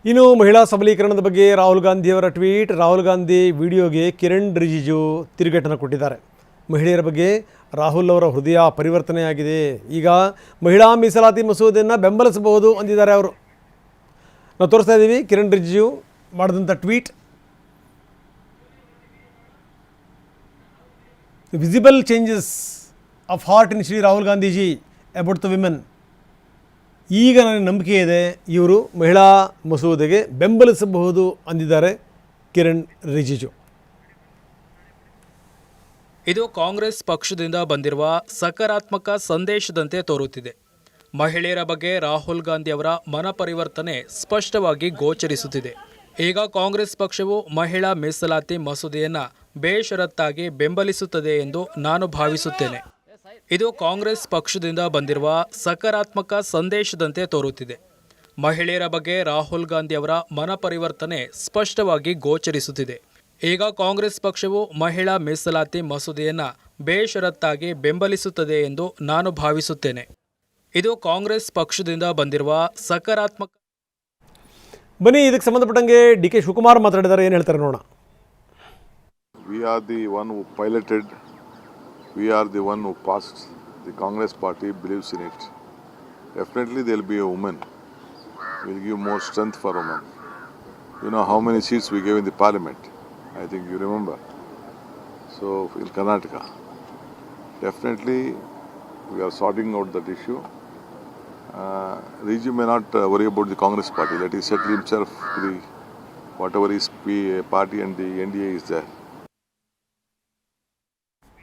ಇನ್ನು ಮಹಿಳಾ ಸಬಲೀಕರಣದ ಬಗ್ಗೆ ರಾಹುಲ್ ಗಾಂಧಿಯವರ ಟ್ವೀಟ್. ರಾಹುಲ್ ಗಾಂಧಿ ವಿಡಿಯೋಗೆ ಕಿರಣ್ ರಿಜಿಜು ತಿರುಗೇಟನ್ನು ಕೊಟ್ಟಿದ್ದಾರೆ. ಮಹಿಳೆಯರ ಬಗ್ಗೆ ರಾಹುಲ್ ಅವರ ಹೃದಯ ಪರಿವರ್ತನೆಯಾಗಿದೆ, ಈಗ ಮಹಿಳಾ ಮೀಸಲಾತಿ ಮಸೂದೆಯನ್ನು ಬೆಂಬಲಿಸಬಹುದು ಅಂದಿದ್ದಾರೆ ಅವರು. ನಾವು ತೋರಿಸ್ತಾ ಇದ್ದೀವಿ ಕಿರಣ್ ರಿಜಿಜು ಮಾಡಿದಂಥ tweet. Visible changes of heart in Shri Rahul Gandhiji about the women. ಈಗ ನನಗೆ ನಂಬಿಕೆ ಇದೆ, ಇವರು ಮಹಿಳಾ ಮಸೂದೆಗೆ ಬೆಂಬಲಿಸಬಹುದು ಅಂದಿದ್ದಾರೆ ಕಿರಣ್ ರಿಜಿಜು. ಇದು ಕಾಂಗ್ರೆಸ್ ಪಕ್ಷದಿಂದ ಬಂದಿರುವ ಸಕಾರಾತ್ಮಕ ಸಂದೇಶದಂತೆ ತೋರುತ್ತಿದೆ. ಮಹಿಳೆಯರ ಬಗ್ಗೆ ರಾಹುಲ್ ಗಾಂಧಿ ಅವರ ಮನಪರಿವರ್ತನೆ ಸ್ಪಷ್ಟವಾಗಿ ಗೋಚರಿಸುತ್ತಿದೆ. ಈಗ ಕಾಂಗ್ರೆಸ್ ಪಕ್ಷವು ಮಹಿಳಾ ಮೀಸಲಾತಿ ಮಸೂದೆಯನ್ನು ಬೇಷರತ್ತಾಗಿ ಬೆಂಬಲಿಸುತ್ತದೆ ಎಂದು ನಾನು ಭಾವಿಸುತ್ತೇನೆ. ಇದು ಕಾಂಗ್ರೆಸ್ ಪಕ್ಷದಿಂದ ಬಂದಿರುವ ಸಕಾರಾತ್ಮಕ ಸಂದೇಶದಂತೆ ತೋರುತ್ತಿದೆ. ಮಹಿಳೆಯರ ಬಗ್ಗೆ ರಾಹುಲ್ ಗಾಂಧಿ ಅವರ ಮನಪರಿವರ್ತನೆ ಸ್ಪಷ್ಟವಾಗಿ ಗೋಚರಿಸುತ್ತಿದೆ. ಈಗ ಕಾಂಗ್ರೆಸ್ ಪಕ್ಷವು ಮಹಿಳಾ ಮೀಸಲಾತಿ ಮಸೂದೆಯನ್ನು ಬೇಷರತ್ತಾಗಿ ಬೆಂಬಲಿಸುತ್ತದೆ ಎಂದು ನಾನು ಭಾವಿಸುತ್ತೇನೆ. ಇದು ಕಾಂಗ್ರೆಸ್ ಪಕ್ಷದಿಂದ ಬಂದಿರುವ ಸಕಾರಾತ್ಮಕ. ಬನ್ನಿ, ಇದಕ್ಕೆ ಸಂಬಂಧಪಟ್ಟಂಗೆ ಡಿ ಕೆ ಶಿವಕುಮಾರ್ ಮಾತಾಡಿದ್ದಾರೆ, ಏನು ಹೇಳ್ತಾರೆ ನೋಡೋಣ. We are the one who piloted, we are the one who passed. The Congress party believes in it. Definitely there will be a woman. We will give more strength for women. You know how many seats we gave in the parliament? I think you remember. So in Karnataka. Definitely we are sorting out that issue. Riju may not worry about the Congress party. Let him settle himself to the whatever his party and the NDA is there.